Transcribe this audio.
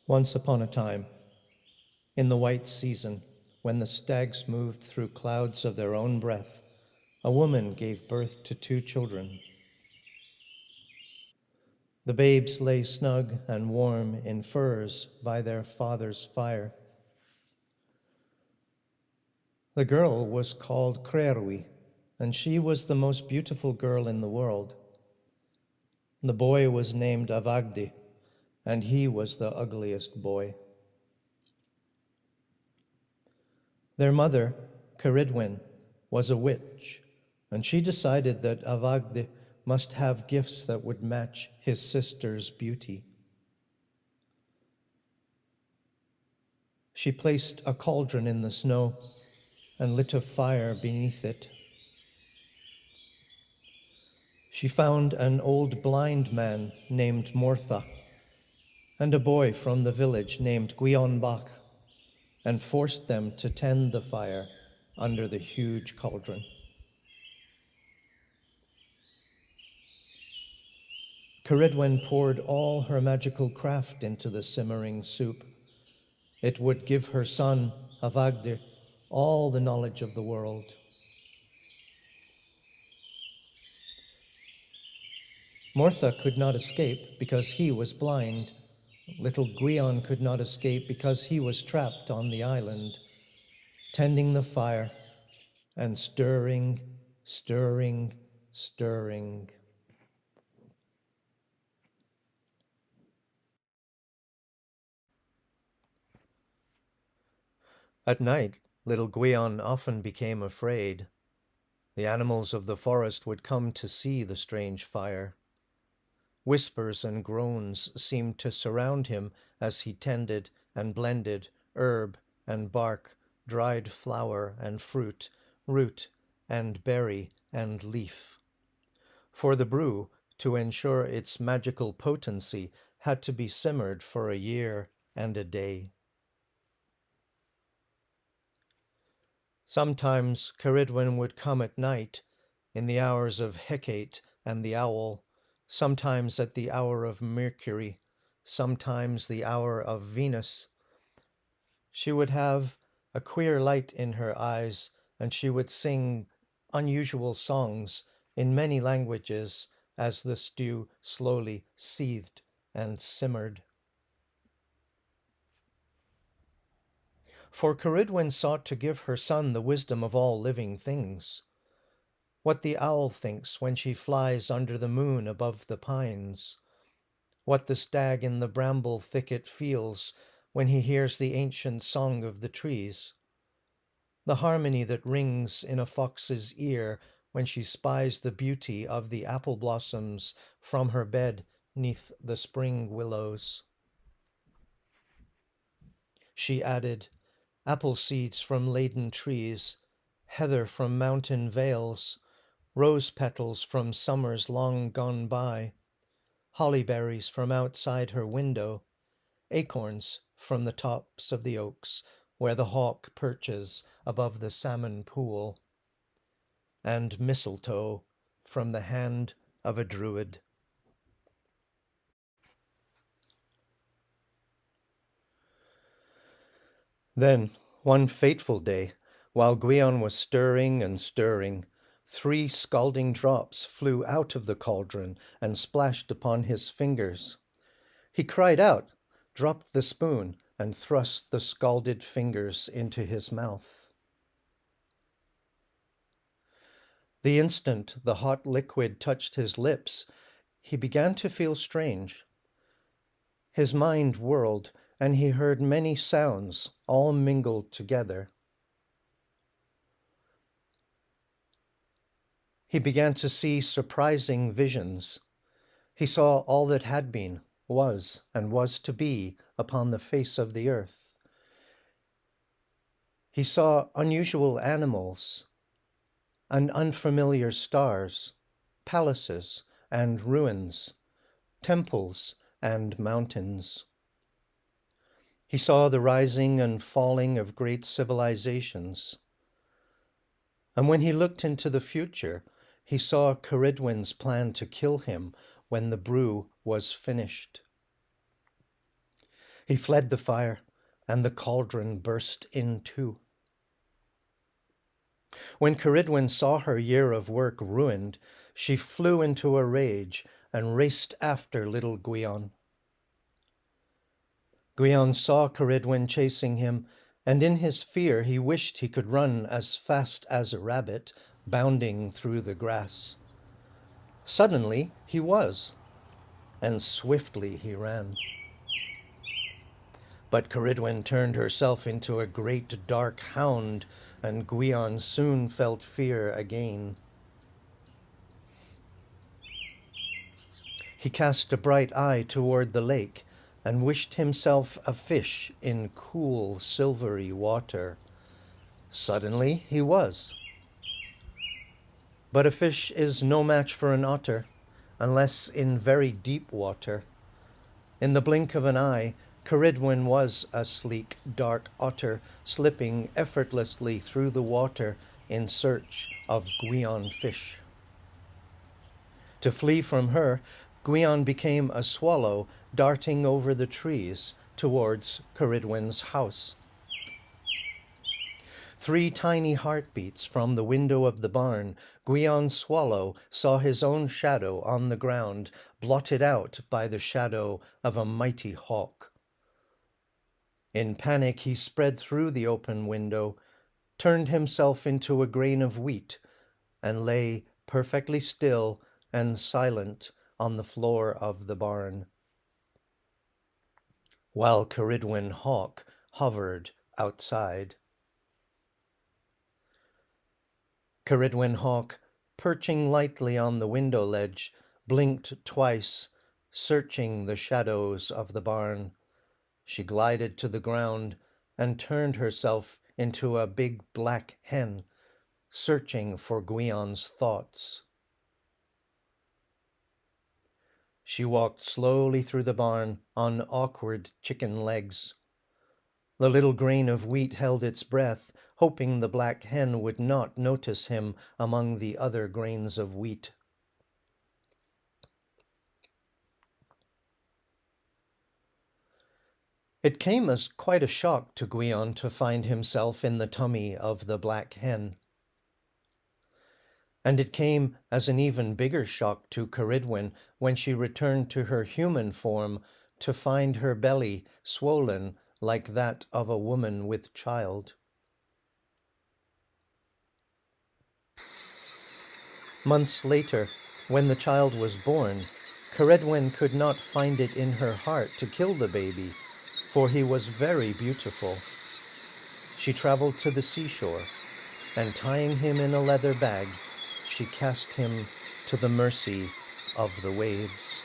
Once upon a time, in the white season, when the stags moved through clouds of their own breath, a woman gave birth to 2 children. The babes lay snug and warm in furs by their father's fire. The girl was called Crerwi, and she was the most beautiful girl in the world. The boy was named Avagdi, and he was the ugliest boy. Their mother, Ceridwen, was a witch, and she decided that Avagdi must have gifts that would match his sister's beauty. She placed a cauldron in the snow and lit a fire beneath it. She found an old blind man named Mortha and a boy from the village named Guionbach, and forced them to tend the fire under the huge cauldron. Ceridwen poured all her magical craft into the simmering soup. It would give her son, Avagdir, all the knowledge of the world. Mortha could not escape because he was blind. Little Guion could not escape because he was trapped on the island, tending the fire and stirring, stirring, stirring. At night, little Guion often became afraid. The animals of the forest would come to see the strange fire. Whispers and groans seemed to surround him as he tended and blended herb and bark, dried flower and fruit, root and berry and leaf. For the brew, to ensure its magical potency, had to be simmered for a year and a day. Sometimes Ceridwen would come at night, in the hours of Hecate and the owl, sometimes at the hour of Mercury, sometimes the hour of Venus. She would have a queer light in her eyes, and she would sing unusual songs in many languages as the stew slowly seethed and simmered. For Ceridwen sought to give her son the wisdom of all living things. What the owl thinks when she flies under the moon above the pines. What the stag in the bramble thicket feels when he hears the ancient song of the trees. The harmony that rings in a fox's ear when she spies the beauty of the apple blossoms from her bed 'neath the spring willows. She added, apple seeds from laden trees, heather from mountain vales, rose petals from summers long gone by, holly berries from outside her window, acorns from the tops of the oaks where the hawk perches above the salmon pool, and mistletoe from the hand of a druid. Then, one fateful day, while Guion was stirring and stirring, 3 scalding drops flew out of the cauldron and splashed upon his fingers. He cried out, dropped the spoon, and thrust the scalded fingers into his mouth. The instant the hot liquid touched his lips, he began to feel strange. His mind whirled, and he heard many sounds, all mingled together. He began to see surprising visions. He saw all that had been, was, and was to be upon the face of the earth. He saw unusual animals and unfamiliar stars, palaces and ruins, temples and mountains. He saw the rising and falling of great civilizations. And when he looked into the future, he saw Ceridwen's plan to kill him when the brew was finished. He fled the fire, and the cauldron burst in two. When Ceridwen saw her year of work ruined, she flew into a rage and raced after little Gwion. Gwion saw Ceridwen chasing him, and in his fear he wished he could run as fast as a rabbit, bounding through the grass. Suddenly he was, and swiftly he ran. But Ceridwen turned herself into a great dark hound, and Gwion soon felt fear again. He cast a bright eye toward the lake, and wished himself a fish in cool, silvery water. Suddenly he was. But a fish is no match for an otter, unless in very deep water. In the blink of an eye, Ceridwen was a sleek, dark otter, slipping effortlessly through the water in search of Gwion fish. To flee from her, Gwion became a swallow, darting over the trees towards Ceridwen's house. 3 tiny heartbeats from the window of the barn, Gwion's swallow saw his own shadow on the ground, blotted out by the shadow of a mighty hawk. In panic, he spread through the open window, turned himself into a grain of wheat, and lay perfectly still and silent on the floor of the barn, while Ceridwen Hawk hovered outside. Ceridwen Hawk, perching lightly on the window ledge, blinked twice, searching the shadows of the barn. She glided to the ground and turned herself into a big black hen, searching for Gwion's thoughts. She walked slowly through the barn on awkward chicken legs. The little grain of wheat held its breath, hoping the black hen would not notice him among the other grains of wheat. It came as quite a shock to Gwion to find himself in the tummy of the black hen. And it came as an even bigger shock to Ceridwen when she returned to her human form to find her belly swollen like that of a woman with child. Months later, when the child was born, Ceridwen could not find it in her heart to kill the baby, for he was very beautiful. She traveled to the seashore, and tying him in a leather bag, she cast him to the mercy of the waves.